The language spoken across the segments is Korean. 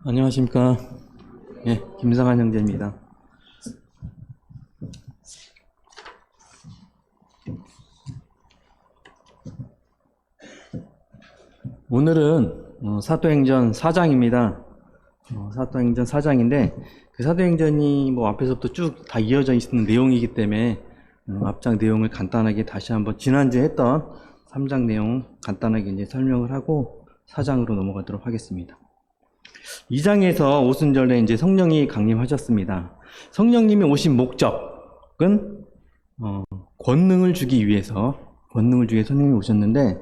안녕하십니까. 예, 김상한 형제입니다. 오늘은 사도행전 4장입니다. 사도행전 4장인데 그 사도행전이 뭐 앞에서부터 쭉 다 이어져 있는 내용이기 때문에 앞장 내용을 간단하게 다시 한번 지난주에 했던 3장 내용 간단하게 이제 설명을 하고 4장으로 넘어가도록 하겠습니다. 2장에서 오순절에 이제 성령이 강림하셨습니다. 성령님이 오신 목적은 권능을 주기 위해서 성령이 오셨는데,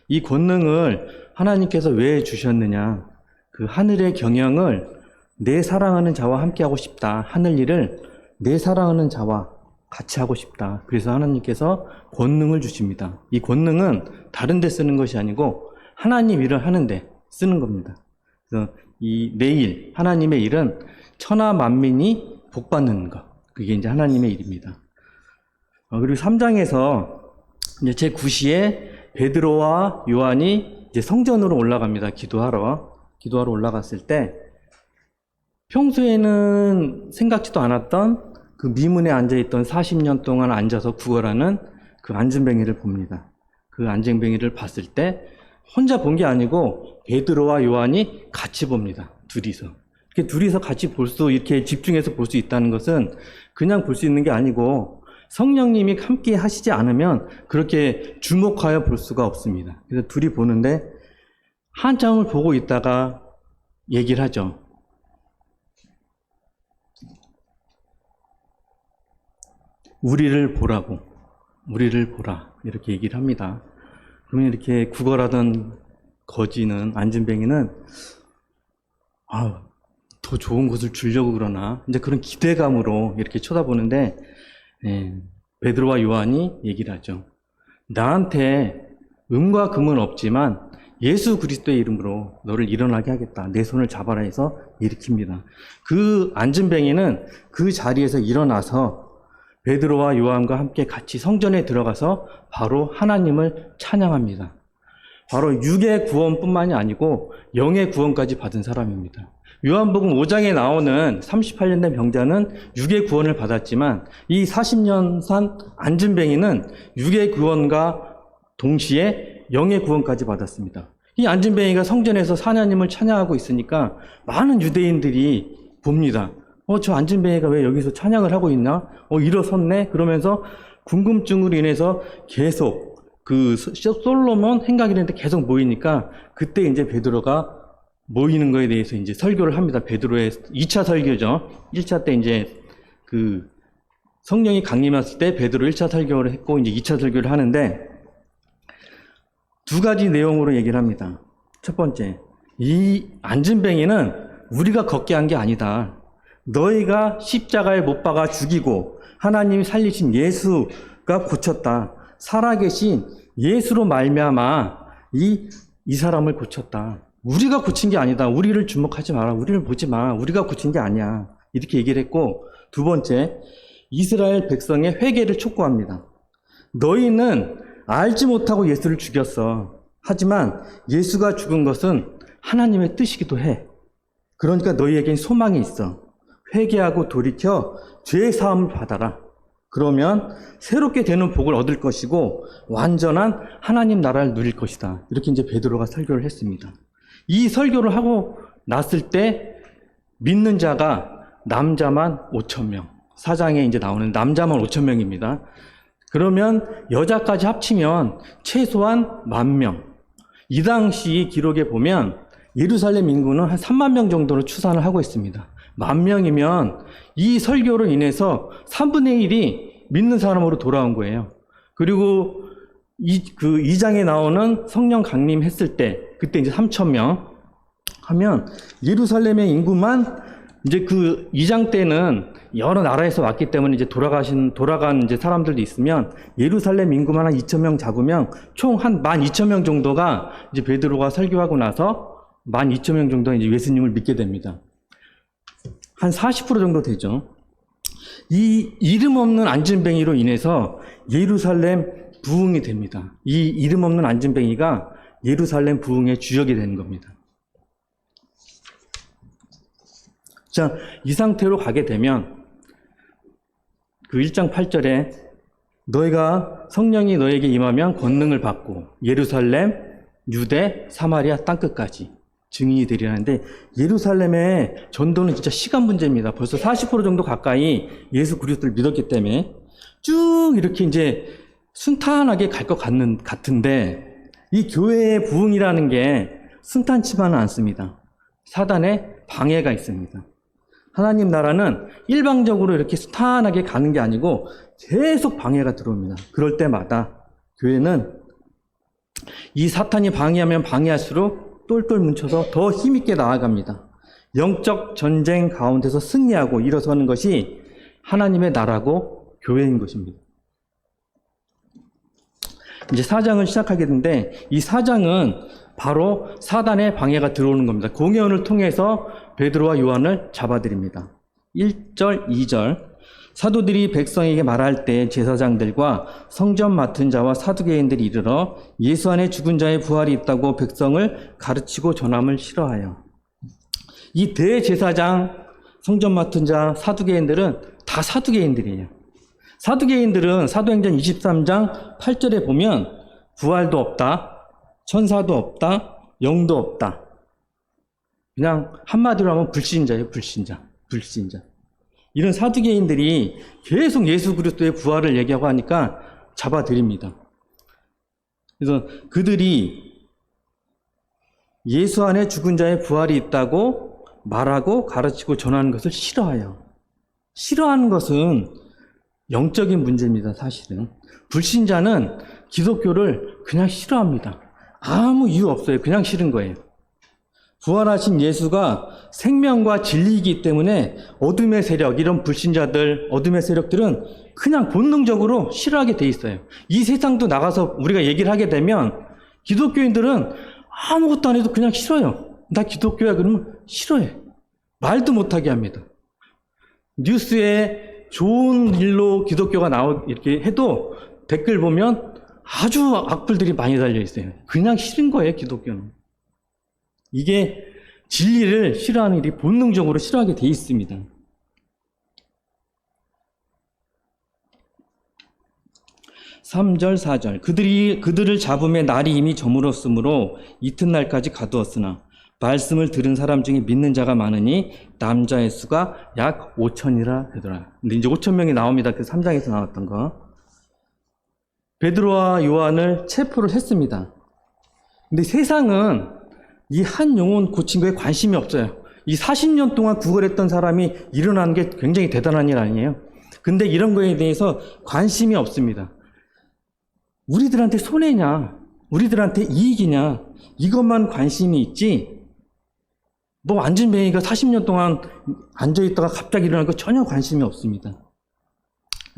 이 권능을 하나님께서 왜 주셨느냐? 그 하늘의 경영을 내 사랑하는 자와 함께 하고 싶다. 하늘 일을 내 사랑하는 자와 같이 하고 싶다. 그래서 하나님께서 권능을 주십니다. 이 권능은 다른 데 쓰는 것이 아니고 하나님 일을 하는데 쓰는 겁니다. 그래서 이 내일 하나님의 일은 천하 만민이 복받는 것, 그게 이제 하나님의 일입니다. 그리고 3장에서 이제 제9시에 베드로와 요한이 이제 성전으로 올라갑니다. 기도하러 올라갔을 때 평소에는 생각지도 않았던 그 미문에 앉아있던 40년 동안 앉아서 구걸하는 그 안진뱅이를 봅니다. 그 안진뱅이를 봤을 때 혼자 본 게 아니고 베드로와 요한이 같이 봅니다. 둘이서. 이렇게 둘이서 같이 이렇게 집중해서 볼 수 있다는 것은 그냥 볼 수 있는 게 아니고 성령님이 함께 하시지 않으면 그렇게 주목하여 볼 수가 없습니다. 그래서 둘이 보는데 한참을 보고 있다가 얘기를 하죠. 우리를 보라. 이렇게 얘기를 합니다. 그러면 이렇게 구걸하던 거지는, 안진뱅이는, 더 좋은 것을 주려고 그러나, 이제 그런 기대감으로 이렇게 쳐다보는데, 베드로와 요한이 얘기를 하죠. 나한테 은과 금은 없지만 예수 그리스도의 이름으로 너를 일어나게 하겠다. 내 손을 잡아라 해서 일으킵니다. 그 안진뱅이는 그 자리에서 일어나서 베드로와 요한과 함께 같이 성전에 들어가서 바로 하나님을 찬양합니다. 바로 육의 구원뿐만이 아니고 영의 구원까지 받은 사람입니다. 요한복음 5장에 나오는 38년 된 병자는 육의 구원을 받았지만 이 40년 산 안진뱅이는 육의 구원과 동시에 영의 구원까지 받았습니다. 이 안진뱅이가 성전에서 하나님을 찬양하고 있으니까 많은 유대인들이 봅니다. 저 안진뱅이가 왜 여기서 찬양을 하고 있나? 일어섰네? 그러면서 궁금증으로 인해서 계속 그 솔로몬 행각이라는데 계속 모이니까 그때 이제 베드로가 모이는 거에 대해서 이제 설교를 합니다. 베드로의 2차 설교죠. 1차 때 이제 그 성령이 강림했을 때 베드로 1차 설교를 했고 이제 2차 설교를 하는데 두 가지 내용으로 얘기를 합니다. 첫 번째, 이 안진뱅이는 우리가 걷게 한 게 아니다. 너희가 십자가에 못 박아 죽이고 하나님이 살리신 예수가 고쳤다. 살아계신 예수로 말미암아 이 사람을 고쳤다. 우리가 고친 게 아니다. 우리를 주목하지 마라. 우리를 보지 마. 우리가 고친 게 아니야. 이렇게 얘기를 했고, 두 번째, 이스라엘 백성의 회개를 촉구합니다. 너희는 알지 못하고 예수를 죽였어. 하지만 예수가 죽은 것은 하나님의 뜻이기도 해. 그러니까 너희에겐 소망이 있어. 회개하고 돌이켜 죄 사함을 받아라. 그러면 새롭게 되는 복을 얻을 것이고 완전한 하나님 나라를 누릴 것이다. 이렇게 이제 베드로가 설교를 했습니다. 이 설교를 하고 났을 때 믿는 자가 남자만 5,000명. 4장에 이제 나오는 남자만 5,000명입니다. 그러면 여자까지 합치면 최소한 10,000명. 이 당시 기록에 보면 예루살렘 인구는 한 3만 명 정도로 추산을 하고 있습니다. 10,000명이면 이 설교로 인해서 3분의 1이 믿는 사람으로 돌아온 거예요. 그리고 그 2장에 나오는 성령 강림했을 때, 그때 이제 3,000명 하면 예루살렘의 인구만 이제 그 2장 때는 여러 나라에서 왔기 때문에 이제 돌아간 이제 사람들도 있으면 예루살렘 인구만 한 2,000명 잡으면 총 한 12,000명 정도가 이제 베드로가 설교하고 나서 12,000명 정도가 이제 예수님을 믿게 됩니다. 한 40% 정도 되죠. 이 이름 없는 안진뱅이로 인해서 예루살렘 부흥이 됩니다. 이 이름 없는 안진뱅이가 예루살렘 부흥의 주역이 되는 겁니다. 자, 이 상태로 가게 되면 그 1장 8절에 너희가 성령이 너에게 임하면 권능을 받고 예루살렘, 유대, 사마리아 땅끝까지 증인이 되리라는데, 예루살렘의 전도는 진짜 시간 문제입니다. 벌써 40% 정도 가까이 예수 그리스도를 믿었기 때문에 쭉 이렇게 이제 순탄하게 갈 것 같은데, 이 교회의 부흥이라는 게 순탄치만은 않습니다. 사단의 방해가 있습니다. 하나님 나라는 일방적으로 이렇게 순탄하게 가는 게 아니고 계속 방해가 들어옵니다. 그럴 때마다 교회는 이 사탄이 방해하면 방해할수록 똘똘 뭉쳐서 더 힘있게 나아갑니다. 영적 전쟁 가운데서 승리하고 일어서는 것이 하나님의 나라고 교회인 것입니다. 이제 4장을 시작하게 되는데, 이 4장은 바로 사단의 방해가 들어오는 겁니다. 공회원을 통해서 베드로와 요한을 잡아들입니다. 1절, 2절. 사도들이 백성에게 말할 때 제사장들과 성전 맡은 자와 사두개인들이 이르러 예수 안에 죽은 자의 부활이 있다고 백성을 가르치고 전함을 싫어하여. 이 대제사장, 성전 맡은 자, 사두개인들은 다 사두개인들이에요. 사두개인들은 사도행전 23장 8절에 보면 부활도 없다, 천사도 없다, 영도 없다. 그냥 한마디로 하면 불신자예요. 불신자. 이런 사두개인들이 계속 예수 그리스도의 부활을 얘기하고 하니까 잡아들입니다. 그래서 그들이 예수 안에 죽은 자의 부활이 있다고 말하고 가르치고 전하는 것을 싫어해요. 싫어하는 것은 영적인 문제입니다, 사실은. 불신자는 기독교를 그냥 싫어합니다. 아무 이유 없어요. 그냥 싫은 거예요. 부활하신 예수가 생명과 진리이기 때문에 어둠의 세력, 이런 불신자들, 어둠의 세력들은 그냥 본능적으로 싫어하게 돼 있어요. 이 세상도 나가서 우리가 얘기를 하게 되면 기독교인들은 아무것도 안 해도 그냥 싫어요. 나 기독교야 그러면 싫어해. 말도 못하게 합니다. 뉴스에 좋은 일로 기독교가 이렇게 해도 댓글 보면 아주 악플들이 많이 달려 있어요. 그냥 싫은 거예요, 기독교는. 이게 진리를 싫어하는 일이 본능적으로 싫어하게 돼 있습니다. (3절) (4절) 그들을 잡음에 날이 이미 저물었으므로 이튿날까지 가두었으나 말씀을 들은 사람 중에 믿는 자가 많으니 남자의 수가 약 5천이라 되더라. 근데 이제 5천 명이 나옵니다. 그 3장에서 나왔던 거. 베드로와 요한을 체포를 했습니다. 근데 세상은 이 한 영혼 고친 거에 관심이 없어요. 이 40년 동안 구걸했던 사람이 일어나는 게 굉장히 대단한 일 아니에요? 근데 이런 거에 대해서 관심이 없습니다. 우리들한테 손해냐, 우리들한테 이익이냐, 이것만 관심이 있지, 뭐 안진뱅이가 40년 동안 앉아있다가 갑자기 일어나는 거 전혀 관심이 없습니다.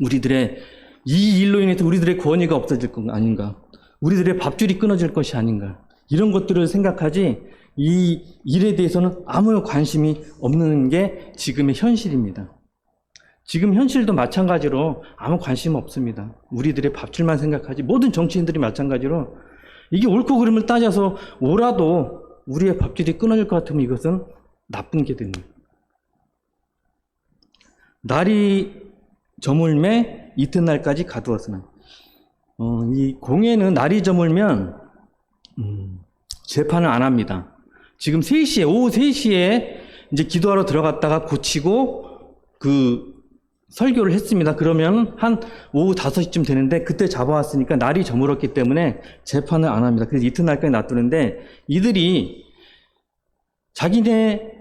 우리들의 이 일로 인해서 우리들의 권위가 없어질 것 아닌가, 우리들의 밥줄이 끊어질 것이 아닌가, 이런 것들을 생각하지 이 일에 대해서는 아무 관심이 없는 게 지금의 현실입니다. 지금 현실도 마찬가지로 아무 관심 없습니다. 우리들의 밥줄만 생각하지, 모든 정치인들이 마찬가지로 이게 옳고 그름을 따져서 오라도 우리의 밥줄이 끊어질 것 같으면 이것은 나쁜 게 됩니다. 날이 저물매 이튿날까지 가두었으나, 이 공회는 날이 저물면 재판을 안 합니다. 지금 3시에, 오후 3시에 이제 기도하러 들어갔다가 고치고 설교를 했습니다. 그러면 한 오후 5시쯤 되는데 그때 잡아왔으니까 날이 저물었기 때문에 재판을 안 합니다. 그래서 이튿날까지 놔두는데, 이들이 자기네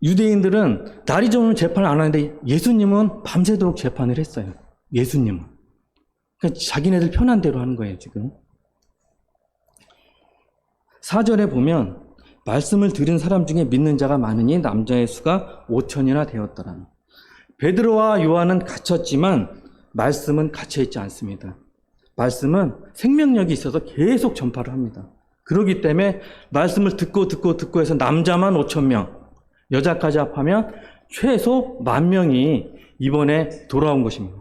유대인들은 날이 저물면 재판을 안 하는데 예수님은 밤새도록 재판을 했어요. 예수님은. 그러니까 자기네들 편한 대로 하는 거예요, 지금. 4절에 보면 말씀을 들은 사람 중에 믿는 자가 많으니 남자의 수가 5천이나 되었더라. 베드로와 요한은 갇혔지만 말씀은 갇혀있지 않습니다. 말씀은 생명력이 있어서 계속 전파를 합니다. 그렇기 때문에 말씀을 듣고 해서 남자만 5천 명, 여자까지 합하면 최소 10,000명이 이번에 돌아온 것입니다.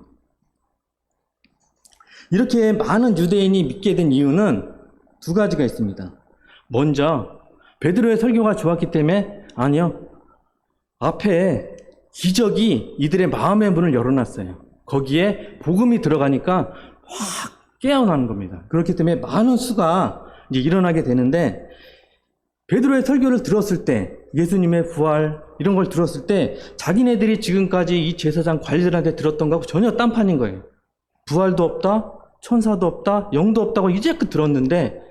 이렇게 많은 유대인이 믿게 된 이유는 두 가지가 있습니다. 먼저 베드로의 설교가 좋았기 때문에? 아니요. 앞에 기적이 이들의 마음의 문을 열어놨어요. 거기에 복음이 들어가니까 확 깨어나는 겁니다. 그렇기 때문에 많은 수가 이제 일어나게 되는데, 베드로의 설교를 들었을 때, 예수님의 부활 이런 걸 들었을 때 자기네들이 지금까지 이 제사장 관리들한테 들었던 거하고 전혀 딴판인 거예요. 부활도 없다, 천사도 없다, 영도 없다고 이제껏 들었는데,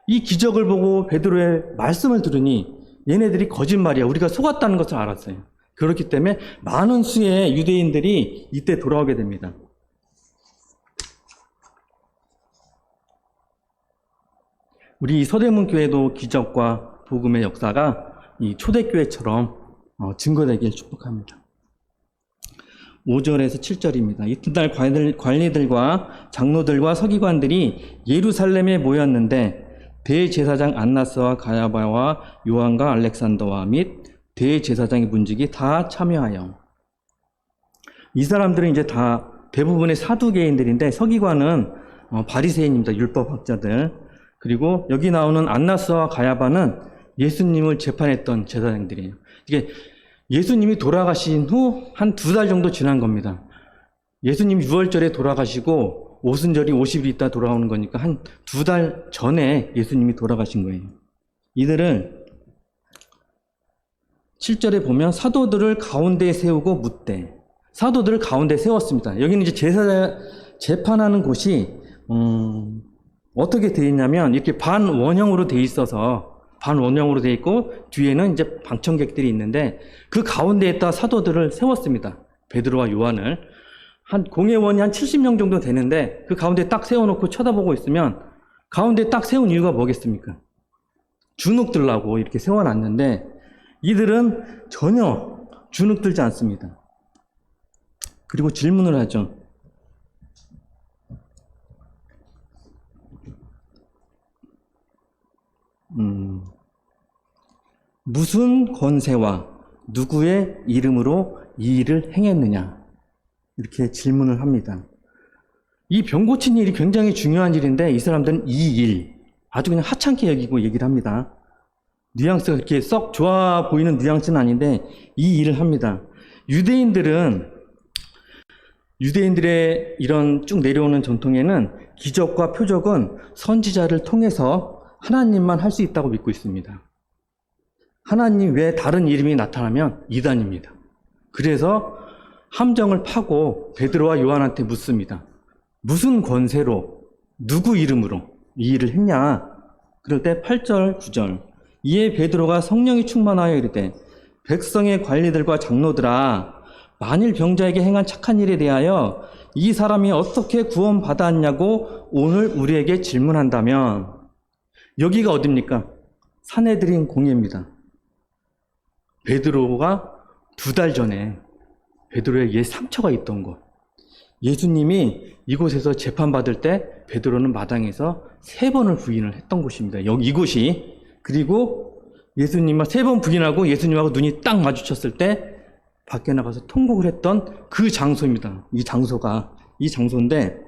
이 기적을 보고 베드로의 말씀을 들으니 얘네들이 거짓말이야, 우리가 속았다는 것을 알았어요. 그렇기 때문에 많은 수의 유대인들이 이때 돌아오게 됩니다. 우리 서대문 교회도 기적과 복음의 역사가 이 초대교회처럼 증거되길 축복합니다. 5절에서 7절입니다. 이튿날 관리들과 장로들과 서기관들이 예루살렘에 모였는데 대제사장 안나스와 가야바와 요한과 알렉산더와 및 대제사장의 문직이 다 참여하여, 이 사람들은 이제 다 대부분의 사두개인들인데 서기관은 바리새인입니다. 율법학자들. 그리고 여기 나오는 안나스와 가야바는 예수님을 재판했던 제사장들이에요. 이게 예수님이 돌아가신 후 한 2달 정도 지난 겁니다. 예수님 6월절에 돌아가시고 오순절이 50일 있다 돌아오는 거니까 한 2달 전에 예수님이 돌아가신 거예요. 이들은 7절에 보면 사도들을 가운데에 세우고 묻되, 사도들을 가운데에 세웠습니다. 여기는 이제 재판하는 곳이 어떻게 되어 있냐면 이렇게 반원형으로 되어 있어서, 반원형으로 되어 있고 뒤에는 이제 방청객들이 있는데 그 가운데에다 사도들을 세웠습니다. 베드로와 요한을. 한 공회원이 한 70명 정도 되는데 그 가운데 딱 세워놓고 쳐다보고 있으면, 가운데 딱 세운 이유가 뭐겠습니까? 주눅 들라고 이렇게 세워놨는데 이들은 전혀 주눅 들지 않습니다. 그리고 질문을 하죠. 무슨 권세와 누구의 이름으로 이 일을 행했느냐, 이렇게 질문을 합니다. 이 병 고친 일이 굉장히 중요한 일인데 이 사람들은 이 일 아주 그냥 하찮게 여기고 얘기를 합니다. 뉘앙스가 그렇게 썩 좋아 보이는 뉘앙스는 아닌데 이 일을 합니다. 유대인들의 이런 쭉 내려오는 전통에는 기적과 표적은 선지자를 통해서 하나님만 할 수 있다고 믿고 있습니다. 하나님 외에 다른 이름이 나타나면 이단입니다. 그래서 함정을 파고 베드로와 요한한테 묻습니다. 무슨 권세로, 누구 이름으로 이 일을 했냐? 그럴 때 8절, 9절. 이에 베드로가 성령이 충만하여 이르되, 백성의 관리들과 장로들아, 만일 병자에게 행한 착한 일에 대하여 이 사람이 어떻게 구원받았냐고 오늘 우리에게 질문한다면, 여기가 어딥니까? 산헤드린 공회입니다. 베드로가 2달 전에 베드로의 옛 상처가 있던 곳, 예수님이 이곳에서 재판받을 때 베드로는 마당에서 3번을 부인을 했던 곳입니다. 이곳이. 그리고 예수님과 3번 부인하고 예수님하고 눈이 딱 마주쳤을 때 밖에 나가서 통곡을 했던 그 장소입니다. 이 장소인데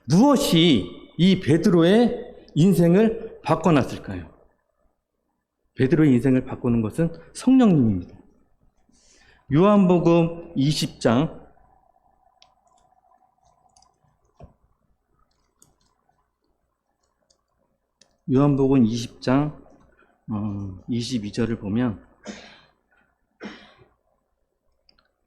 무엇이 이 베드로의 인생을 바꿔놨을까요? 베드로의 인생을 바꾸는 것은 성령님입니다. 요한복음 20장 22절을 보면,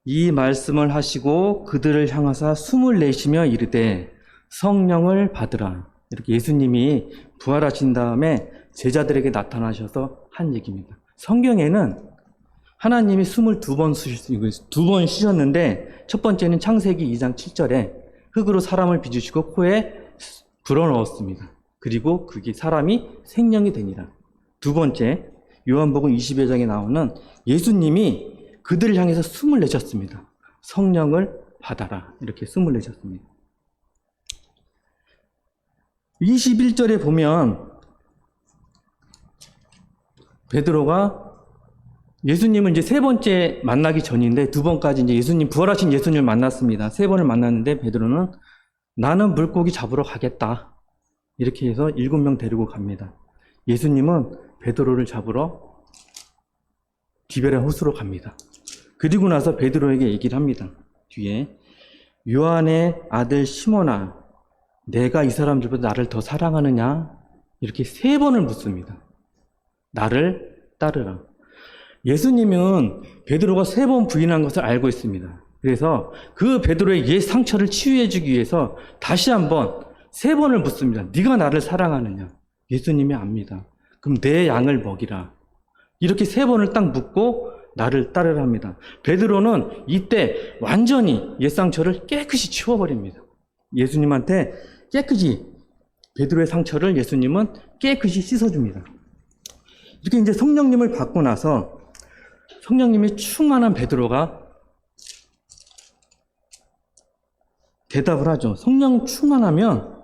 이 말씀을 하시고 그들을 향하사 숨을 내쉬며 이르되 성령을 받으라. 이렇게 예수님이 부활하신 다음에 제자들에게 나타나셔서 한 얘기입니다. 성경에는 하나님이 숨을 2번 쉬셨는데, 첫 번째는 창세기 2장 7절에 흙으로 사람을 빚으시고 코에 불어넣었습니다. 그리고 그게 사람이 생명이 되니라. 2번째, 요한복음 20여 장에 나오는 예수님이 그들을 향해서 숨을 내셨습니다. 성령을 받아라. 이렇게 숨을 내셨습니다. 21절에 보면 베드로가 예수님을 이제 3번째 만나기 전인데 2번까지 이제 부활하신 예수님을 만났습니다. 3번을 만났는데 베드로는 나는 물고기 잡으러 가겠다. 이렇게 해서 7명 데리고 갑니다. 예수님은 베드로를 잡으러 디베라 호수로 갑니다. 그리고 나서 베드로에게 얘기를 합니다. 뒤에 요한의 아들 시몬아, 내가 이 사람들보다 나를 더 사랑하느냐? 이렇게 3번을 묻습니다. 나를 따르라. 예수님은 베드로가 3번 부인한 것을 알고 있습니다. 그래서 그 베드로의 옛 상처를 치유해주기 위해서 다시 한번 3번을 묻습니다. 네가 나를 사랑하느냐? 예수님이 압니다. 그럼 내 양을 먹이라. 이렇게 3번을 딱 묻고 나를 따르라 합니다. 베드로는 이때 완전히 옛 상처를 깨끗이 치워버립니다. 예수님한테 깨끗이, 베드로의 상처를 예수님은 깨끗이 씻어줍니다. 이렇게 이제 성령님을 받고 나서 성령님이 충만한 베드로가 대답을 하죠. 성령 충만하면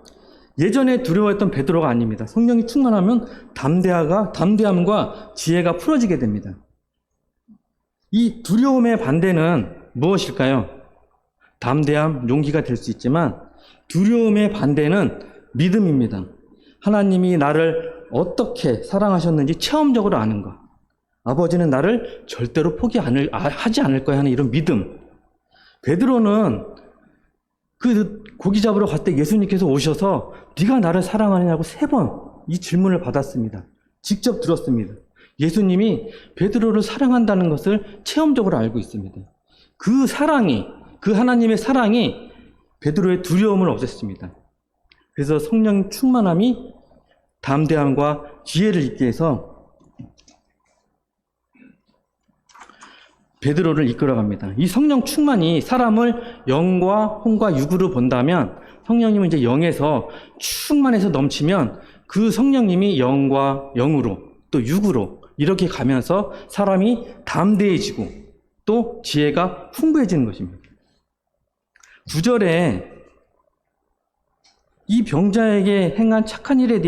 예전에 두려워했던 베드로가 아닙니다. 성령이 충만하면 담대함과 지혜가 풀어지게 됩니다. 이 두려움의 반대는 무엇일까요? 담대함, 용기가 될 수 있지만 두려움의 반대는 믿음입니다. 하나님이 나를 어떻게 사랑하셨는지 체험적으로 아는 것. 아버지는 나를 절대로 하지 않을 거야 하는 이런 믿음. 베드로는 그 고기 잡으러 갈 때 예수님께서 오셔서 네가 나를 사랑하느냐고 3번 이 질문을 받았습니다. 직접 들었습니다. 예수님이 베드로를 사랑한다는 것을 체험적으로 알고 있습니다. 그 사랑이, 그 하나님의 사랑이 베드로의 두려움을 없앴습니다. 그래서 성령 충만함이 담대함과 지혜를 있게 해서 베드로를 이끌어갑니다. 이 성령 충만이 사람을 영과 혼과 육으로 본다면 성령님은 이제 영에서 충만해서 넘치면 그 성령님이 영과 영으로 또 육으로 이렇게 가면서 사람이 담대해지고 또 지혜가 풍부해지는 것입니다. 9절에 이 병자에게 행한 착한 일에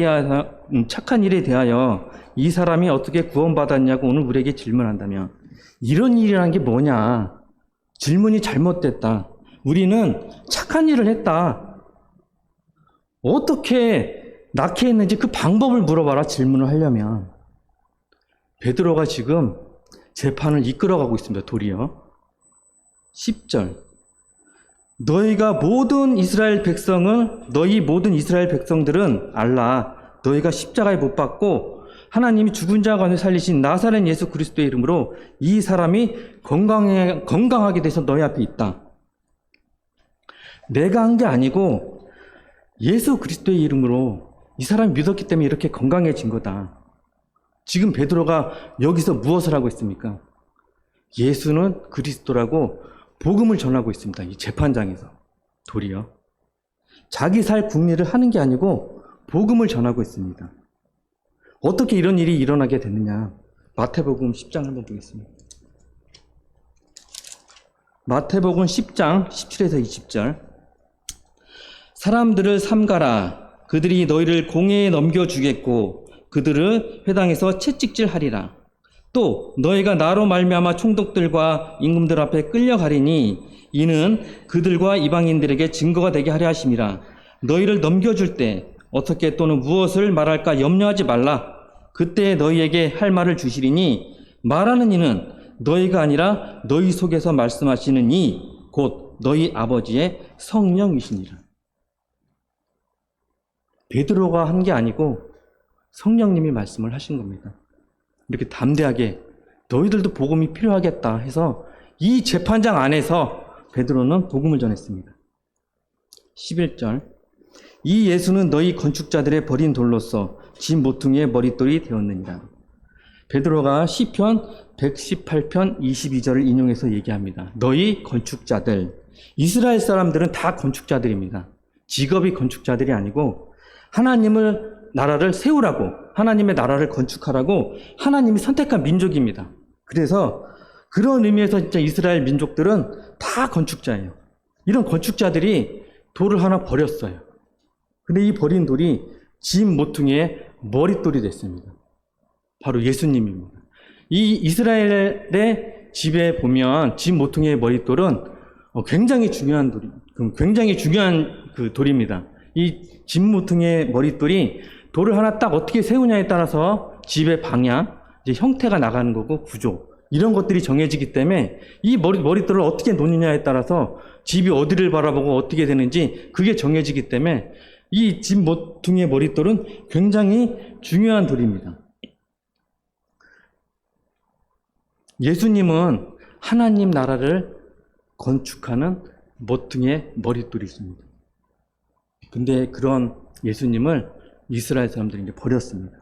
대하여 이 사람이 어떻게 구원받았냐고 오늘 우리에게 질문한다면 이런 일이라는 게 뭐냐? 질문이 잘못됐다. 우리는 착한 일을 했다. 어떻게 낳게 했는지 그 방법을 물어봐라, 질문을 하려면. 베드로가 지금 재판을 이끌어가고 있습니다. 도리어. 10절. 너희 모든 이스라엘 백성들은 알라. 너희가 십자가에 못 박고 하나님이 죽은 자 가운데 살리신 나사렛 예수 그리스도의 이름으로 이 사람이 건강하게 돼서 너희 앞에 있다. 내가 한 게 아니고 예수 그리스도의 이름으로 이 사람이 믿었기 때문에 이렇게 건강해진 거다. 지금 베드로가 여기서 무엇을 하고 있습니까? 예수는 그리스도라고 복음을 전하고 있습니다. 이 재판장에서 도리어. 자기 살 궁리를 하는 게 아니고 복음을 전하고 있습니다. 어떻게 이런 일이 일어나게 됐느냐? 마태복음 10장 한번 보겠습니다. 마태복음 10장 17에서 20절. 사람들을 삼가라. 그들이 너희를 공회에 넘겨주겠고 그들을 회당에서 채찍질하리라. 또 너희가 나로 말미암아 총독들과 임금들 앞에 끌려가리니 이는 그들과 이방인들에게 증거가 되게 하려 하심이라. 너희를 넘겨줄 때 어떻게 또는 무엇을 말할까 염려하지 말라. 그때 너희에게 할 말을 주시리니 말하는 이는 너희가 아니라 너희 속에서 말씀하시는 이 곧 너희 아버지의 성령이시니라. 베드로가 한 게 아니고 성령님이 말씀을 하신 겁니다. 이렇게 담대하게 너희들도 복음이 필요하겠다 해서 이 재판장 안에서 베드로는 복음을 전했습니다. 11절. 이 예수는 너희 건축자들의 버린 돌로서 집 모퉁이의 머릿돌이 되었느니라. 베드로가 시편 118편 22절을 인용해서 얘기합니다. 너희 건축자들. 이스라엘 사람들은 다 건축자들입니다. 직업이 건축자들이 아니고 하나님을 나라를 세우라고, 하나님의 나라를 건축하라고 하나님이 선택한 민족입니다. 그래서 그런 의미에서 진짜 이스라엘 민족들은 다 건축자예요. 이런 건축자들이 돌을 하나 버렸어요. 근데 이 버린 돌이 집 모퉁이의 머릿돌이 됐습니다. 바로 예수님입니다. 이 이스라엘의 집에 보면 집 모퉁이의 머릿돌은 굉장히 중요한 돌입니다. 이 집 모퉁이의 머릿돌이 돌을 하나 딱 어떻게 세우냐에 따라서 집의 방향, 이제 형태가 나가는 거고 구조, 이런 것들이 정해지기 때문에 이 머릿돌을 어떻게 놓느냐에 따라서 집이 어디를 바라보고 어떻게 되는지 그게 정해지기 때문에 이 집 모퉁이의 머릿돌은 굉장히 중요한 돌입니다. 예수님은 하나님 나라를 건축하는 모퉁이의 머릿돌이십니다. 근데 그런 예수님을 이스라엘 사람들이 이제 버렸습니다.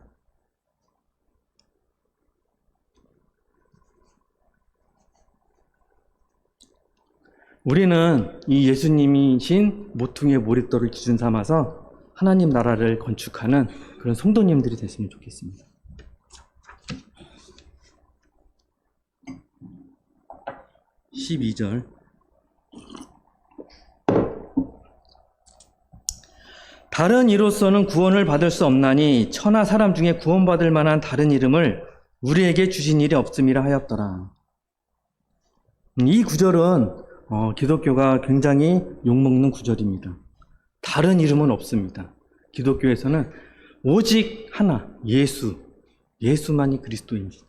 우리는 이 예수님이신 모퉁이의 머릿돌을 기준 삼아서 하나님 나라를 건축하는 그런 성도님들이 됐으면 좋겠습니다. 12절. 다른 이로서는 구원을 받을 수 없나니 천하 사람 중에 구원받을 만한 다른 이름을 우리에게 주신 일이 없음이라 하였더라. 이 구절은 기독교가 굉장히 욕먹는 구절입니다. 다른 이름은 없습니다. 기독교에서는 오직 하나, 예수만이 그리스도입니다.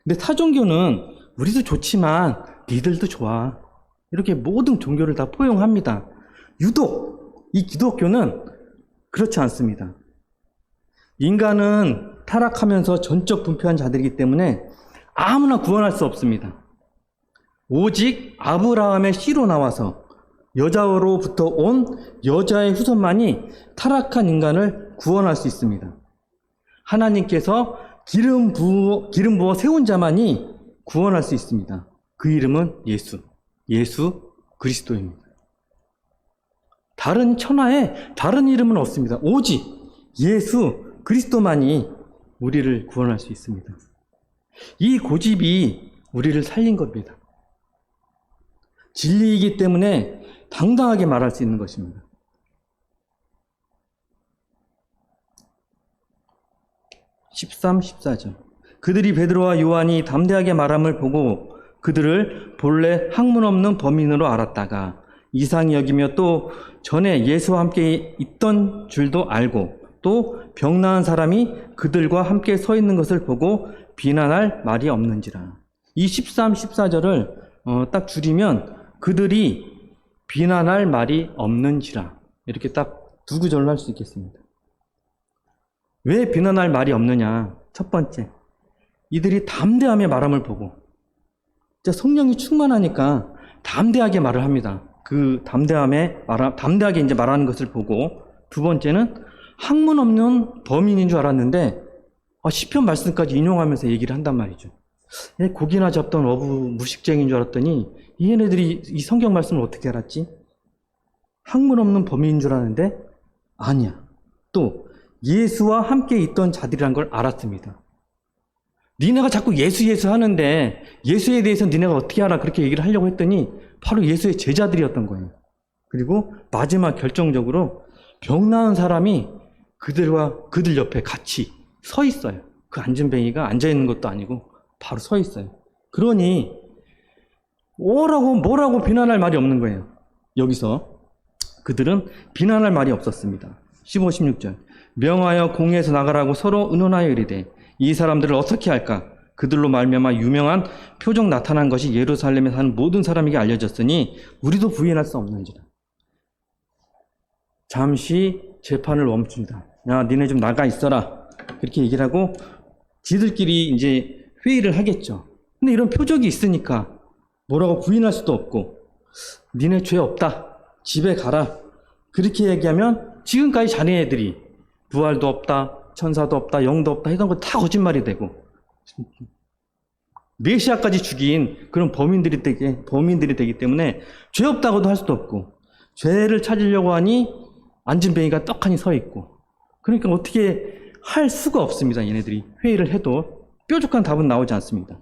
근데 타종교는 우리도 좋지만 니들도 좋아. 이렇게 모든 종교를 다 포용합니다. 유독 이 기독교는 그렇지 않습니다. 인간은 타락하면서 전적 분표한 자들이기 때문에 아무나 구원할 수 없습니다. 오직 아브라함의 씨로 나와서 여자로부터 온 여자의 후손만이 타락한 인간을 구원할 수 있습니다. 하나님께서 기름 부어 세운 자만이 구원할 수 있습니다. 그 이름은 예수 그리스도입니다. 다른 천하에 다른 이름은 없습니다. 오직 예수 그리스도만이 우리를 구원할 수 있습니다. 이 고집이 우리를 살린 겁니다. 진리이기 때문에 당당하게 말할 수 있는 것입니다. 13, 14절. 그들이 베드로와 요한이 담대하게 말함을 보고 그들을 본래 학문 없는 범인으로 알았다가 이상히 여기며 또 전에 예수와 함께 있던 줄도 알고 또 병 나은 사람이 그들과 함께 서 있는 것을 보고 비난할 말이 없는지라. 이 13, 14절을 딱 줄이면 그들이 비난할 말이 없는지라. 이렇게 딱 두 구절로 할 수 있겠습니다. 왜 비난할 말이 없느냐? 첫 번째, 이들이 담대함의 말함을 보고 성령이 충만하니까 담대하게 말을 합니다. 그 담대하게 이제 말하는 것을 보고, 두 번째는 학문 없는 범인인 줄 알았는데 시편 말씀까지 인용하면서 얘기를 한단 말이죠. 고기나 잡던 어부 무식쟁이인 줄 알았더니 얘네들이 이 성경 말씀을 어떻게 알았지? 학문 없는 범인인 줄 알았는데 아니야. 또 예수와 함께 있던 자들이란 걸 알았습니다. 니네가 자꾸 예수 하는데 예수에 대해서 니네가 어떻게 알아? 그렇게 얘기를 하려고 했더니 바로 예수의 제자들이었던 거예요. 그리고 마지막 결정적으로 병 나은 사람이 그들 옆에 같이 서 있어요. 그 안진뱅이가 앉아있는 것도 아니고 바로 서 있어요. 그러니 뭐라고 비난할 말이 없는 거예요. 여기서 그들은 비난할 말이 없었습니다. 15, 16절. 명하여 공회에서 나가라고 서로 의논하여 이르되 이 사람들을 어떻게 할까? 그들로 말미암아 유명한 표적 나타난 것이 예루살렘에 사는 모든 사람에게 알려졌으니 우리도 부인할 수 없는지라. 잠시 재판을 멈춥니다. 야, 니네 좀 나가 있어라. 그렇게 얘기를 하고 지들끼리 이제 회의를 하겠죠. 근데 이런 표적이 있으니까 뭐라고 부인할 수도 없고 니네 죄 없다. 집에 가라. 그렇게 얘기하면 지금까지 자네들이 부활도 없다. 천사도 없다. 영도 없다. 했던 거 다 거짓말이 되고 메시아까지 죽인 그런 범인들이 되기 때문에 죄 없다고도 할 수도 없고 죄를 찾으려고 하니 안진뱅이가 떡하니 서 있고 그러니까 어떻게 할 수가 없습니다. 얘네들이 회의를 해도 뾰족한 답은 나오지 않습니다.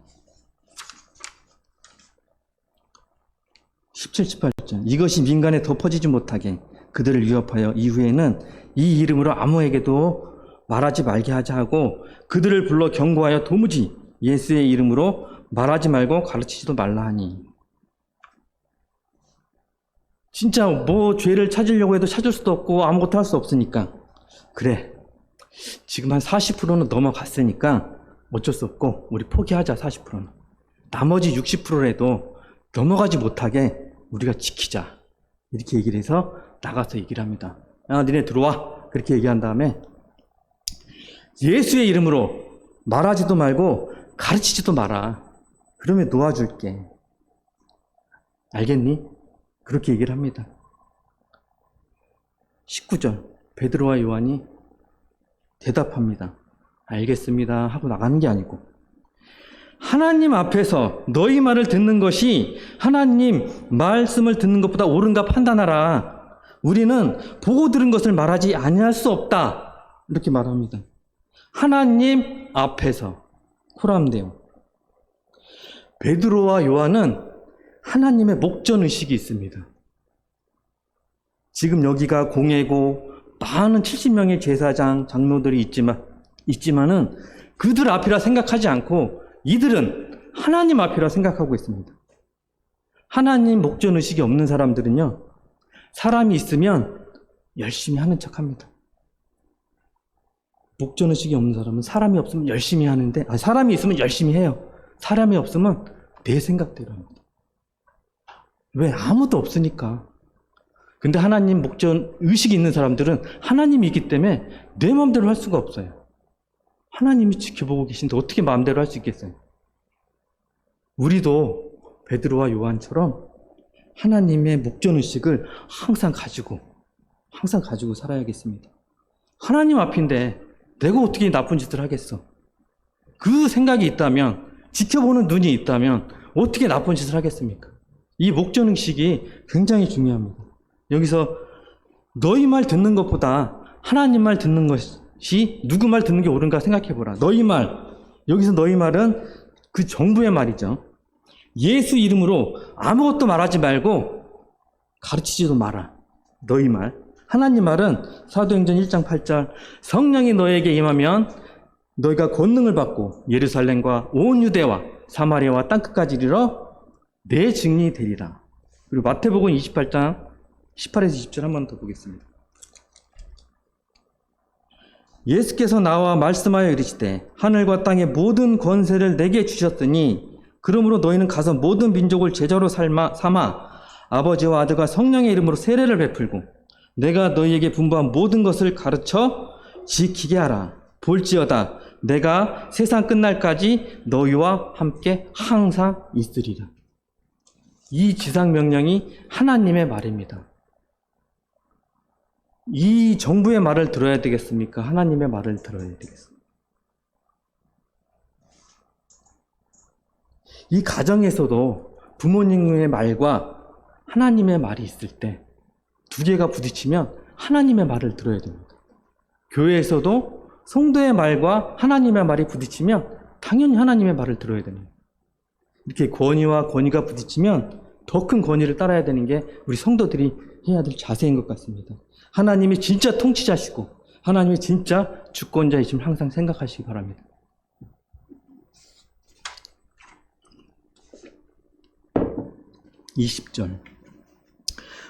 17, 18절. 이것이 민간에 덮어지지 못하게 그들을 위협하여 이후에는 이 이름으로 아무에게도 말하지 말게 하자 하고 그들을 불러 경고하여 도무지 예수의 이름으로 말하지 말고 가르치지도 말라 하니. 진짜 뭐 죄를 찾으려고 해도 찾을 수도 없고 아무것도 할 수 없으니까 그래 지금 한 40%는 넘어갔으니까 어쩔 수 없고 우리 포기하자. 40%는 나머지 60%라도 넘어가지 못하게 우리가 지키자. 이렇게 얘기를 해서 나가서 얘기를 합니다. 야, 니네 들어와. 그렇게 얘기한 다음에 예수의 이름으로 말하지도 말고 가르치지도 마라. 그러면 놓아줄게. 알겠니? 그렇게 얘기를 합니다. 19절 베드로와 요한이 대답합니다. 알겠습니다 하고 나가는 게 아니고 하나님 앞에서 너희 말을 듣는 것이 하나님 말씀을 듣는 것보다 옳은가 판단하라. 우리는 보고 들은 것을 말하지 아니할 수 없다. 이렇게 말합니다. 하나님 앞에서 코람데오. 베드로와 요한은 하나님의 목전의식이 있습니다. 지금 여기가 공회고 많은 70명의 제사장, 장로들이 있지만은 그들 앞이라 생각하지 않고 이들은 하나님 앞이라 생각하고 있습니다. 하나님 목전의식이 없는 사람들은요, 사람이 있으면 열심히 하는 척 합니다. 목전의식이 없는 사람은 사람이 없으면 열심히 하는데, 사람이 있으면 열심히 해요. 사람이 없으면 내 생각대로 합니다. 왜? 아무도 없으니까. 근데 하나님 목전 의식이 있는 사람들은 하나님이 있기 때문에 내 마음대로 할 수가 없어요. 하나님이 지켜보고 계신데 어떻게 마음대로 할 수 있겠어요? 우리도 베드로와 요한처럼 하나님의 목전 의식을 항상 가지고 살아야겠습니다. 하나님 앞인데 내가 어떻게 나쁜 짓을 하겠어? 그 생각이 있다면, 지켜보는 눈이 있다면 어떻게 나쁜 짓을 하겠습니까? 이 목전 의식이 굉장히 중요합니다. 여기서 너희 말 듣는 것보다 하나님 말 듣는 것이 누구 말 듣는 게 옳은가 생각해보라. 너희 말, 여기서 너희 말은 그 정부의 말이죠. 예수 이름으로 아무것도 말하지 말고 가르치지도 마라. 너희 말. 하나님 말은 사도행전 1장 8절 성령이 너에게 임하면 너희가 권능을 받고 예루살렘과 온 유대와 사마리아와 땅끝까지 이르러 내 증인이 되리라. 그리고 마태복음 28장 18에서 20절 한 번 더 보겠습니다. 예수께서 나와 말씀하여 이르시되 하늘과 땅의 모든 권세를 내게 주셨으니 그러므로 너희는 가서 모든 민족을 제자로 삼아 아버지와 아들과 성령의 이름으로 세례를 베풀고 내가 너희에게 분부한 모든 것을 가르쳐 지키게 하라. 볼지어다 내가 세상 끝날까지 너희와 함께 항상 있으리라. 이 지상명령이 하나님의 말입니다. 이 정부의 말을 들어야 되겠습니까? 하나님의 말을 들어야 되겠습니까? 이 가정에서도 부모님의 말과 하나님의 말이 있을 때 두 개가 부딪히면 하나님의 말을 들어야 됩니다. 교회에서도 성도의 말과 하나님의 말이 부딪히면 당연히 하나님의 말을 들어야 됩니다. 이렇게 권위와 권위가 부딪히면 더 큰 권위를 따라야 되는 게 우리 성도들이 해야 될 자세인 것 같습니다. 하나님이 진짜 통치자시고 하나님이 진짜 주권자이심을 항상 생각하시기 바랍니다. (20절)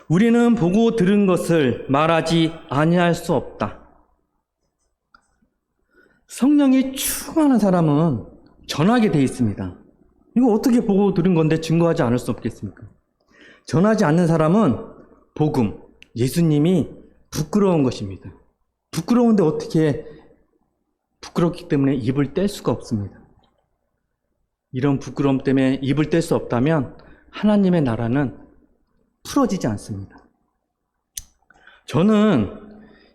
우리는 보고 들은 것을 말하지 아니할 수 없다. 성령이 충만한 사람은 전하게 돼 있습니다. 이거 어떻게 보고 들은 건데 증거하지 않을 수 없겠습니까? 전하지 않는 사람은 복음, 예수님이 부끄러운 것입니다. 부끄러운데 어떻게 부끄럽기 때문에 입을 뗄 수가 없습니다. 이런 부끄러움 때문에 입을 뗄 수 없다면 하나님의 나라는 풀어지지 않습니다. 저는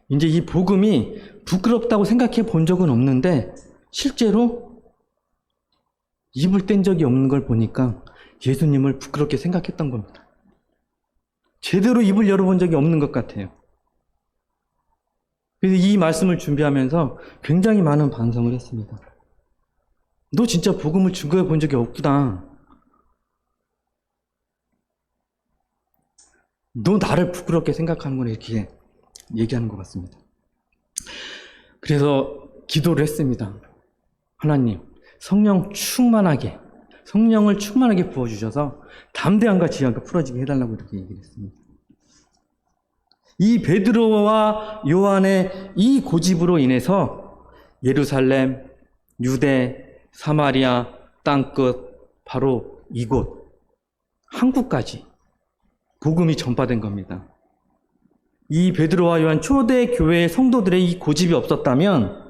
이제 이 복음이 부끄럽다고 생각해 본 적은 없는데 실제로 입을 뗀 적이 없는 걸 보니까 예수님을 부끄럽게 생각했던 겁니다. 제대로 입을 열어본 적이 없는 것 같아요. 그래서 이 말씀을 준비하면서 굉장히 많은 반성을 했습니다. 너 진짜 복음을 증거해 본 적이 없구나. 너 나를 부끄럽게 생각하는구나. 이렇게 얘기하는 것 같습니다. 그래서 기도를 했습니다. 하나님, 성령을 충만하게 부어주셔서 담대함과 지혜가 풀어지게 해달라고 이렇게 얘기를 했습니다. 이 베드로와 요한의 이 고집으로 인해서 예루살렘, 유대, 사마리아, 땅끝, 바로 이곳 한국까지 복음이 전파된 겁니다. 이 베드로와 요한 초대 교회의 성도들의 이 고집이 없었다면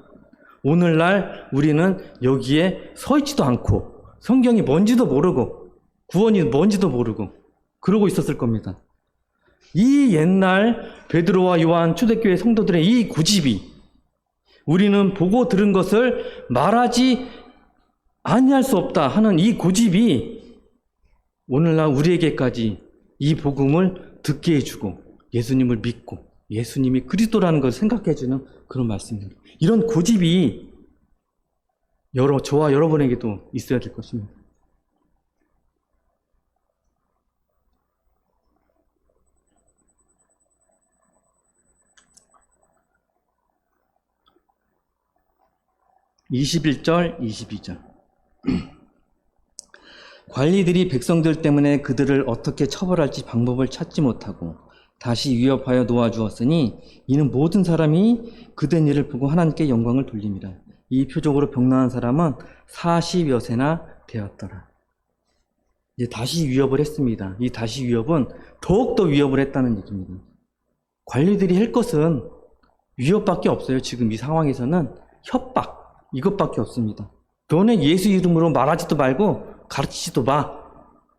오늘날 우리는 여기에 서 있지도 않고 성경이 뭔지도 모르고 구원이 뭔지도 모르고 그러고 있었을 겁니다. 이 옛날 베드로와 요한 초대교회 성도들의 이 고집이 우리는 보고 들은 것을 말하지 아니할 수 없다 하는 이 고집이 오늘날 우리에게까지 이 복음을 듣게 해주고 예수님을 믿고 예수님이 그리스도라는 것을 생각해주는 그런 말씀입니다. 이런 고집이 저와 여러분에게도 있어야 될 것입니다. (21절) (22절) 관리들이 백성들 때문에 그들을 어떻게 처벌할지 방법을 찾지 못하고 다시 위협하여 놓아주었으니 이는 모든 사람이 그된 일을 보고 하나님께 영광을 돌림이라. 이 표적으로 병나은 사람은 40여 세나 되었더라. 이제 다시 위협을 했습니다. 이 다시 위협은 더욱더 위협을 했다는 얘기입니다. 관리들이 할 것은 위협밖에 없어요. 지금 이 상황에서는 협박, 이것밖에 없습니다. 너네 예수 이름으로 말하지도 말고 가르치지도 마.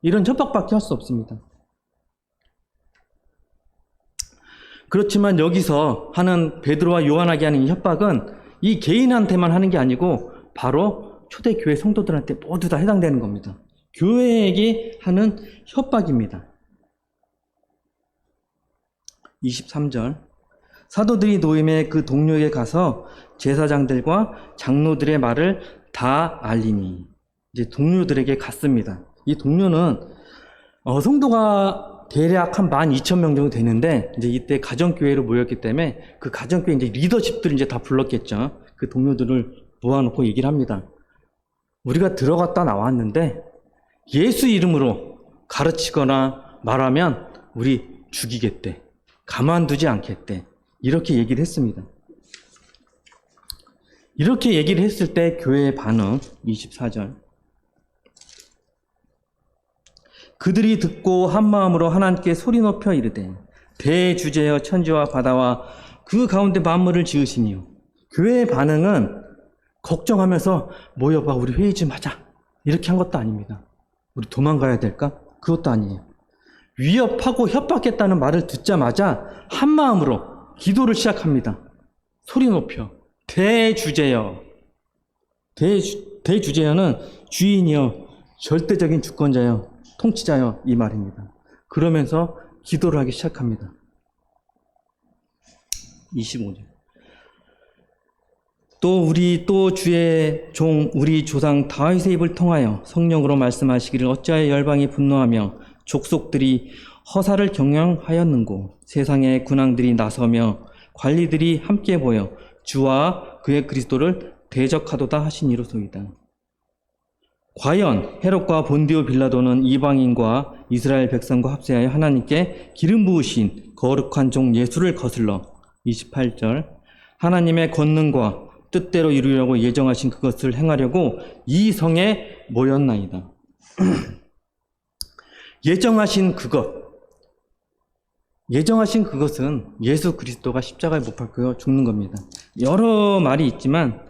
이런 협박밖에 할 수 없습니다. 그렇지만 여기서 하는 베드로와 요한에게 하는 이 협박은 이 개인한테만 하는 게 아니고 바로 초대교회 성도들한테 모두 다 해당되는 겁니다. 교회에게 하는 협박입니다. 23절 사도들이 노임의 그 동료에게 가서 제사장들과 장로들의 말을 다 알리니 이제 동료들에게 갔습니다. 이 동료는 성도가 대략 한 12,000명 정도 되는데 이제 이때 가정교회로 모였기 때문에 그 가정교회 이제 리더십들을 이제 다 불렀겠죠. 그 동료들을 모아놓고 얘기를 합니다. 우리가 들어갔다 나왔는데 예수 이름으로 가르치거나 말하면 우리 죽이겠대. 가만두지 않겠대. 이렇게 얘기를 했습니다. 이렇게 얘기를 했을 때 교회의 반응 24절 그들이 듣고 한마음으로 하나님께 소리 높여 이르되 대주제여 천지와 바다와 그 가운데 만물을 지으시니요. 교회의 반응은 걱정하면서 모여봐 우리 회의 좀 하자 이렇게 한 것도 아닙니다. 우리 도망가야 될까? 그것도 아니에요. 위협하고 협박했다는 말을 듣자마자 한마음으로 기도를 시작합니다. 소리 높여 대주제여 대주제여는 주인이여 절대적인 주권자여 통치자여 이 말입니다. 그러면서 기도를 하기 시작합니다. 25절 또 주의 종 우리 조상 다윗의 입을 통하여 성령으로 말씀하시기를 어찌하여 열방이 분노하며 족속들이 허사를 경영하였는고 세상의 군왕들이 나서며 관리들이 함께 모여 주와 그의 그리스도를 대적하도다 하시니로소이다. 과연 헤롯과 본디오 빌라도는 이방인과 이스라엘 백성과 합세하여 하나님께 기름 부으신 거룩한 종 예수를 거슬러 28절 하나님의 권능과 뜻대로 이루려고 예정하신 그것을 행하려고 이 성에 모였나이다. 예정하신 그것은 예수 그리스도가 십자가에 못 박혀 죽는 겁니다. 여러 말이 있지만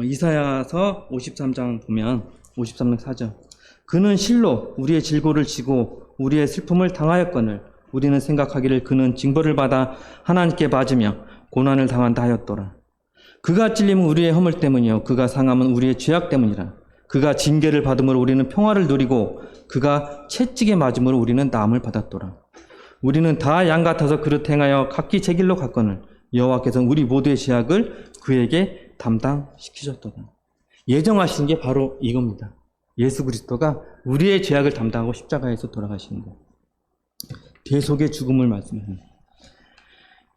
이사야서 53장 보면 53장 4절 그는 실로 우리의 질고를 지고 우리의 슬픔을 당하였거늘 우리는 생각하기를 그는 징벌을 받아 하나님께 맞으며 고난을 당한다 하였더라. 그가 찔림은 우리의 허물 때문이요 그가 상함은 우리의 죄악 때문이라. 그가 징계를 받음으로 우리는 평화를 누리고 그가 채찍에 맞음으로 우리는 나음을 받았더라. 우리는 다 양 같아서 그릇 행하여 각기 제 길로 갔거늘 여호와께서는 우리 모두의 죄악을 그에게 담당시키셨도다. 예정하신 게 바로 이겁니다. 예수 그리스도가 우리의 죄악을 담당하고 십자가에서 돌아가시는 것. 대속의 죽음을 말씀합니다.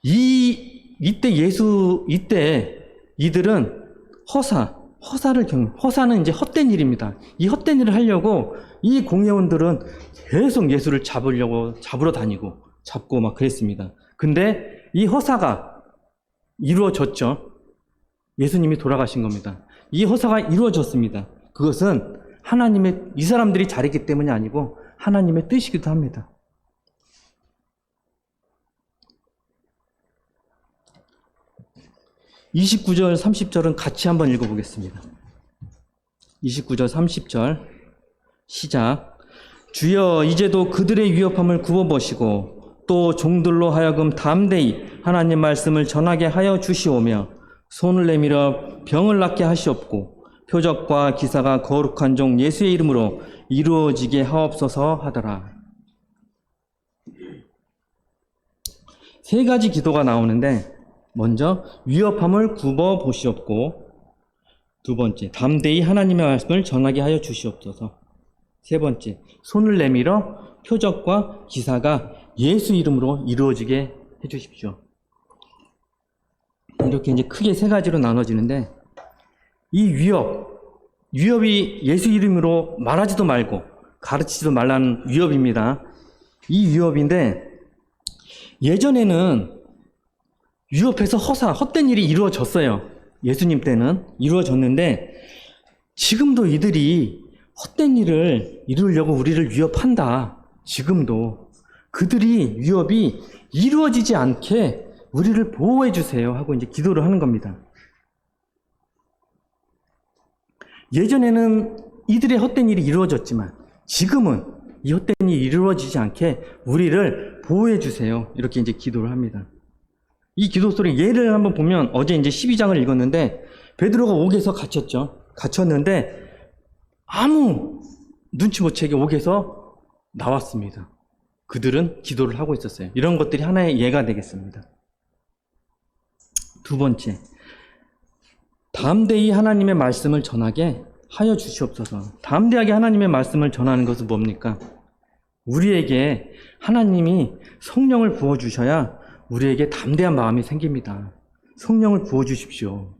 이때 이들은 허사는 이제 헛된 일입니다. 이 헛된 일을 하려고 이 공회원들은 계속 예수를 잡으러 다니고 잡고 막 그랬습니다. 근데 이 허사가 이루어졌죠. 예수님이 돌아가신 겁니다. 이 허사가 이루어졌습니다. 그것은 이 사람들이 잘했기 때문이 아니고 하나님의 뜻이기도 합니다. 29절, 30절은 같이 한번 읽어보겠습니다. 29절, 30절 시작. 주여 이제도 그들의 위협함을 굽어보시고 또 종들로 하여금 담대히 하나님 말씀을 전하게 하여 주시오며 손을 내밀어 병을 낫게 하시옵고 표적과 기사가 거룩한 종 예수의 이름으로 이루어지게 하옵소서 하더라. 세 가지 기도가 나오는데 먼저 위협함을 굽어 보시옵고, 두 번째 담대히 하나님의 말씀을 전하게 하여 주시옵소서, 세 번째 손을 내밀어 표적과 기사가 예수 이름으로 이루어지게 해 주십시오. 이렇게 이제 크게 세 가지로 나눠지는데, 이 위협이 예수 이름으로 말하지도 말고 가르치지도 말라는 위협입니다. 이 위협인데, 예전에는 위협해서 헛된 일이 이루어졌어요. 예수님 때는 이루어졌는데, 지금도 이들이 헛된 일을 이루려고 우리를 위협한다. 지금도 그들이 위협이 이루어지지 않게 우리를 보호해 주세요 하고 이제 기도를 하는 겁니다. 예전에는 이들의 헛된 일이 이루어졌지만 지금은 이 헛된 일이 이루어지지 않게 우리를 보호해 주세요. 이렇게 이제 기도를 합니다. 이 기도 소리 예를 한번 보면, 어제 이제 12장을 읽었는데 베드로가 옥에서 갇혔는데 아무 눈치 못 채게 옥에서 나왔습니다. 그들은 기도를 하고 있었어요. 이런 것들이 하나의 예가 되겠습니다. 두 번째, 담대히 하나님의 말씀을 전하게 하여 주시옵소서. 담대하게 하나님의 말씀을 전하는 것은 뭡니까? 우리에게 하나님이 성령을 부어주셔야 우리에게 담대한 마음이 생깁니다. 성령을 부어주십시오.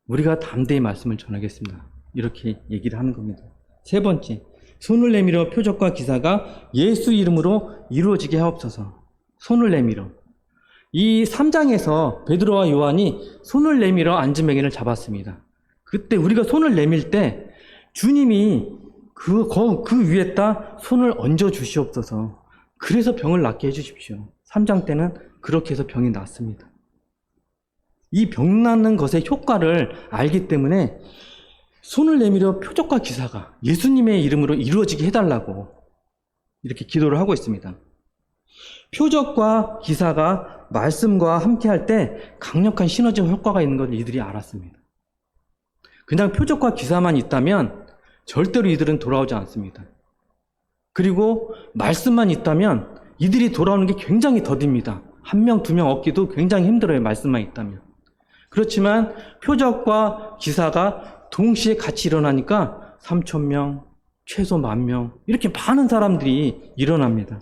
우리가 담대히 말씀을 전하겠습니다. 이렇게 얘기를 하는 겁니다. 세 번째, 손을 내밀어 표적과 기사가 예수 이름으로 이루어지게 하옵소서. 손을 내밀어. 이 3장에서 베드로와 요한이 손을 내밀어 앉은 맹인을 잡았습니다. 그때 우리가 손을 내밀 때 주님이 그 위에다 손을 얹어 주시옵소서. 그래서 병을 낫게 해주십시오. 3장 때는 그렇게 해서 병이 낫습니다. 이 병 낫는 것의 효과를 알기 때문에 손을 내밀어 표적과 기사가 예수님의 이름으로 이루어지게 해달라고 이렇게 기도를 하고 있습니다. 표적과 기사가 말씀과 함께 할 때 강력한 시너지 효과가 있는 걸 이들이 알았습니다. 그냥 표적과 기사만 있다면 절대로 이들은 돌아오지 않습니다. 그리고 말씀만 있다면 이들이 돌아오는 게 굉장히 더딥니다. 1명, 2명 얻기도 굉장히 힘들어요. 말씀만 있다면. 그렇지만 표적과 기사가 동시에 같이 일어나니까 3,000명, 최소 10,000명 이렇게 많은 사람들이 일어납니다.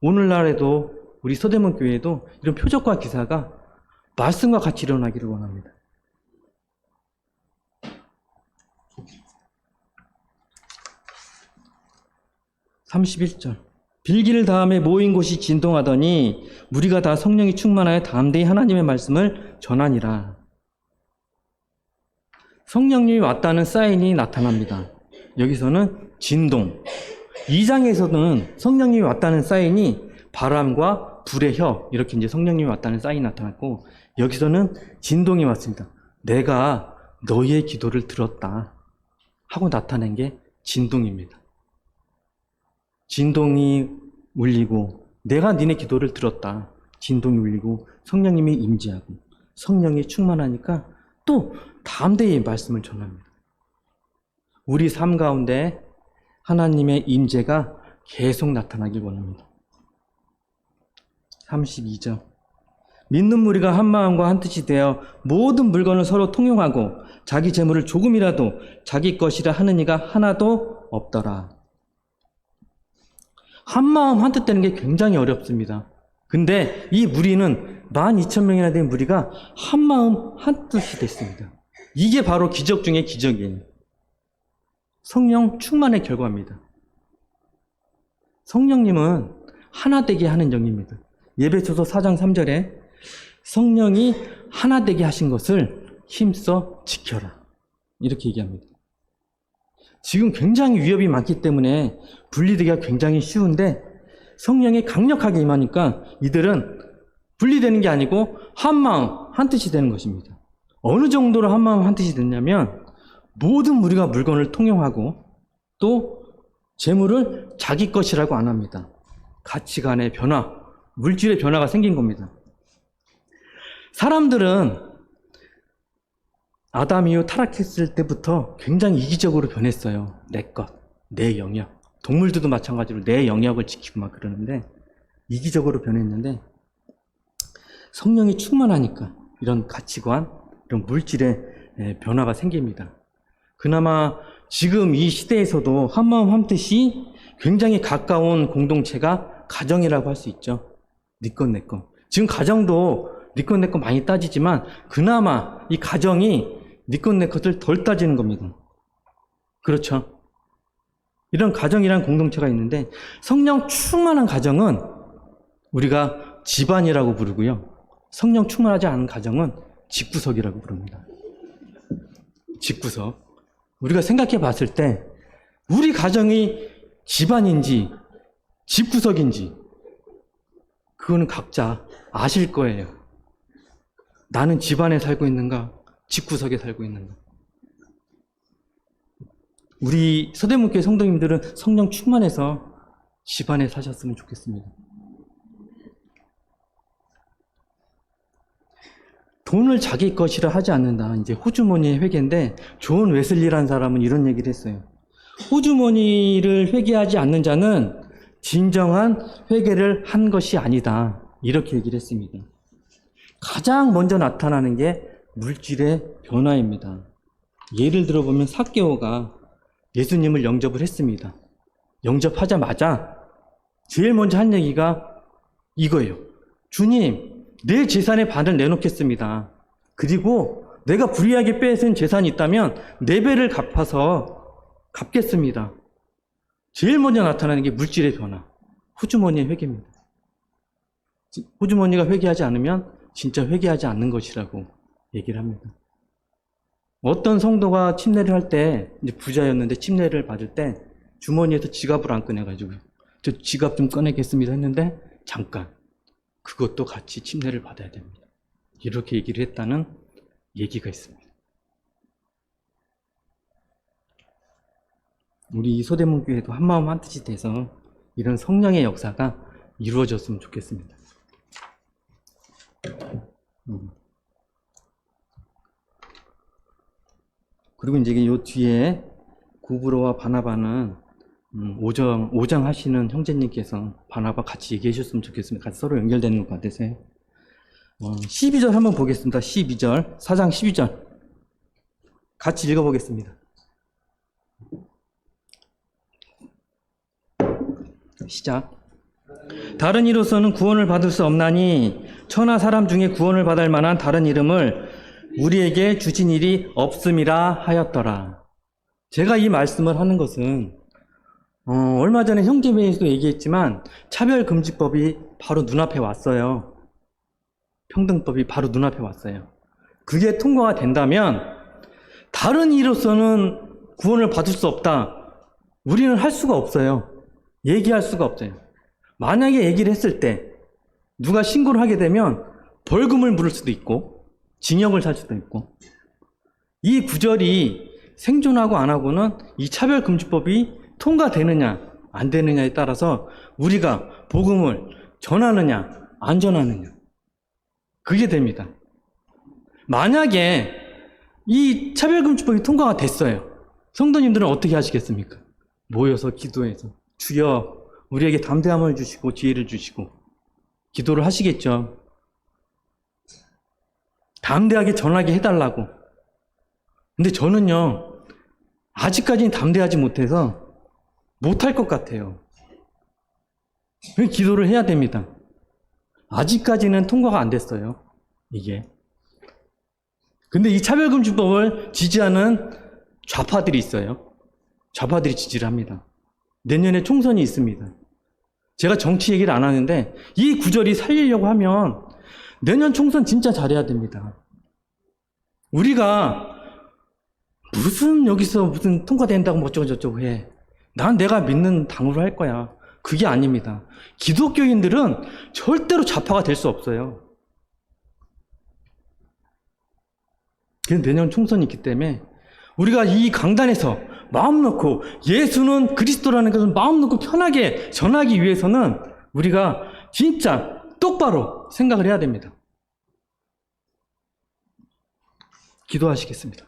오늘날에도 우리 서대문 교회에도 이런 표적과 기사가 말씀과 같이 일어나기를 원합니다. 31절. 빌기를 다음에 모인 곳이 진동하더니 무리가 다 성령이 충만하여 담대히 하나님의 말씀을 전하니라. 성령님이 왔다는 사인이 나타납니다. 여기서는 진동. 2장에서는 성령님이 왔다는 사인이 바람과 불의 혀, 이렇게 이제 성령님이 왔다는 사인이 나타났고, 여기서는 진동이 왔습니다. 내가 너희의 기도를 들었다 하고 나타낸 게 진동입니다. 진동이 울리고 내가 니네 기도를 들었다. 진동이 울리고 성령님이 임재하고 성령이 충만하니까 또 담대히 말씀을 전합니다. 우리 삶 가운데 하나님의 임재가 계속 나타나길 원합니다. 32절. 믿는 무리가 한 마음과 한 뜻이 되어 모든 물건을 서로 통용하고 자기 재물을 조금이라도 자기 것이라 하는 이가 하나도 없더라. 한 마음 한 뜻 되는 게 굉장히 어렵습니다. 근데 이 무리는 12,000명이나 된 무리가 한 마음 한 뜻이 됐습니다. 이게 바로 기적 중의 기적이에요. 성령 충만의 결과입니다. 성령님은 하나 되게 하는 영입니다. 예배소서 4장 3절에 성령이 하나 되게 하신 것을 힘써 지켜라. 이렇게 얘기합니다. 지금 굉장히 위협이 많기 때문에 분리되기가 굉장히 쉬운데 성령이 강력하게 임하니까 이들은 분리되는 게 아니고 한마음 한뜻이 되는 것입니다. 어느 정도로 한마음 한뜻이 됐냐면 모든 무리가 물건을 통용하고 또 재물을 자기 것이라고 안 합니다. 가치관의 변화, 물질의 변화가 생긴 겁니다. 사람들은 아담 이후 타락했을 때부터 굉장히 이기적으로 변했어요. 내 것, 내 영역. 동물들도 마찬가지로 내 영역을 지키고 막 그러는데 이기적으로 변했는데 성령이 충만하니까 이런 가치관, 이런 물질의 변화가 생깁니다. 그나마 지금 이 시대에서도 한마음 한뜻이 굉장히 가까운 공동체가 가정이라고 할 수 있죠. 네 것, 내 것. 지금 가정도 네 것, 내 것 많이 따지지만 그나마 이 가정이 네 것, 내 것을 덜 따지는 겁니다. 그렇죠? 이런 가정이란 공동체가 있는데 성령 충만한 가정은 우리가 집안이라고 부르고요. 성령 충만하지 않은 가정은 집구석이라고 부릅니다. 집구석. 우리가 생각해 봤을 때 우리 가정이 집안인지 집구석인지 그거는 각자 아실 거예요. 나는 집안에 살고 있는가? 집구석에 살고 있는가? 우리 서대문교회 성도님들은 성령 충만해서 집안에 사셨으면 좋겠습니다. 돈을 자기 것이라 하지 않는다. 이제 호주머니의 회개인데 존 웨슬리라는 사람은 이런 얘기를 했어요. 호주머니를 회개하지 않는 자는 진정한 회개를 한 것이 아니다. 이렇게 얘기를 했습니다. 가장 먼저 나타나는 게 물질의 변화입니다. 예를 들어보면 삭개오가 예수님을 영접을 했습니다. 영접하자마자 제일 먼저 한 얘기가 이거예요. 주님, 내 재산의 반을 내놓겠습니다. 그리고 내가 불의하게 빼앗은 재산이 있다면 4배를 갚겠습니다. 제일 먼저 나타나는 게 물질의 변화. 호주머니의 회개입니다. 호주머니가 회개하지 않으면 진짜 회개하지 않는 것이라고 얘기를 합니다. 어떤 성도가 침례를 할 때, 이제 부자였는데 침례를 받을 때 주머니에서 지갑을 안 꺼내가지고 저 지갑 좀 꺼내겠습니다 했는데 잠깐. 그것도 같이 침례를 받아야 됩니다. 이렇게 얘기를 했다는 얘기가 있습니다. 우리 서대문 교회도 한마음 한뜻이 돼서 이런 성령의 역사가 이루어졌으면 좋겠습니다. 그리고 이제 이 뒤에 구브로와 바나바는 오정 하시는 형제님께서 바나바 같이 얘기해 주셨으면 좋겠습니다. 같이 서로 연결되는 것 같아서요. 12절 한번 보겠습니다. 12절, 4장 12절. 같이 읽어보겠습니다. 시작. 다른 이로서는 구원을 받을 수 없나니 천하 사람 중에 구원을 받을 만한 다른 이름을 우리에게 주신 일이 없음이라 하였더라. 제가 이 말씀을 하는 것은 얼마 전에 형제회에서도 얘기했지만 차별금지법이 바로 눈앞에 왔어요. 평등법이 바로 눈앞에 왔어요. 그게 통과가 된다면 다른 이로서는 구원을 받을 수 없다. 우리는 할 수가 없어요. 얘기할 수가 없어요. 만약에 얘기를 했을 때 누가 신고를 하게 되면 벌금을 물을 수도 있고 징역을 살 수도 있고 이 구절이 생존하고 안 하고는 이 차별금지법이 통과되느냐 안 되느냐에 따라서 우리가 복음을 전하느냐 안 전하느냐 그게 됩니다. 만약에 이 차별금지법이 통과가 됐어요. 성도님들은 어떻게 하시겠습니까? 모여서 기도해서 주여 우리에게 담대함을 주시고 지혜를 주시고 기도를 하시겠죠. 담대하게 전하게 해달라고. 근데 저는요 아직까지는 담대하지 못해서 못할 것 같아요. 기도를 해야 됩니다. 아직까지는 통과가 안 됐어요. 이게. 근데 이 차별금지법을 지지하는 좌파들이 있어요. 좌파들이 지지를 합니다. 내년에 총선이 있습니다. 제가 정치 얘기를 안 하는데 이 구절이 살리려고 하면 내년 총선 진짜 잘해야 됩니다. 우리가 무슨 여기서 무슨 통과된다고 뭐 어쩌고저쩌고 해. 난 내가 믿는 당으로 할 거야. 그게 아닙니다. 기독교인들은 절대로 좌파가 될 수 없어요. 내년 총선이 있기 때문에 우리가 이 강단에서 마음 놓고 예수는 그리스도라는 것을 마음 놓고 편하게 전하기 위해서는 우리가 진짜 똑바로 생각을 해야 됩니다. 기도하시겠습니다.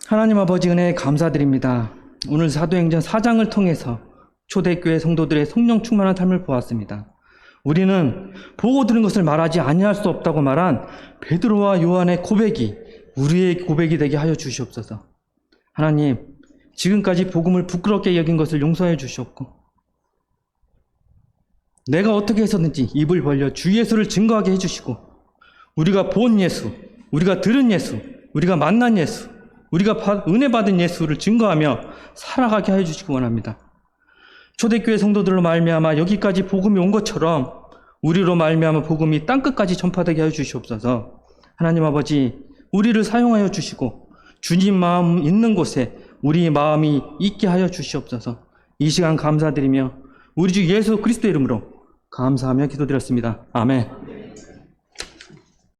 하나님 아버지 은혜에 감사드립니다. 오늘 사도행전 4장을 통해서 초대교회 성도들의 성령 충만한 삶을 보았습니다. 우리는 보고 들은 것을 말하지 아니할 수 없다고 말한 베드로와 요한의 고백이 우리의 고백이 되게 하여 주시옵소서. 하나님, 지금까지 복음을 부끄럽게 여긴 것을 용서해 주시옵고 내가 어떻게 해서든지 입을 벌려 주 예수를 증거하게 해주시고 우리가 본 예수, 우리가 들은 예수, 우리가 만난 예수, 우리가 은혜 받은 예수를 증거하며 살아가게 해주시기 원합니다. 초대교회 성도들로 말미암아 여기까지 복음이 온 것처럼 우리로 말미암아 복음이 땅끝까지 전파되게 해주시옵소서. 하나님 아버지, 우리를 사용하여 주시고 주님 마음 있는 곳에 우리 마음이 있게 하여 주시옵소서. 이 시간 감사드리며 우리 주 예수 그리스도 이름으로 감사하며 기도드렸습니다. 아멘.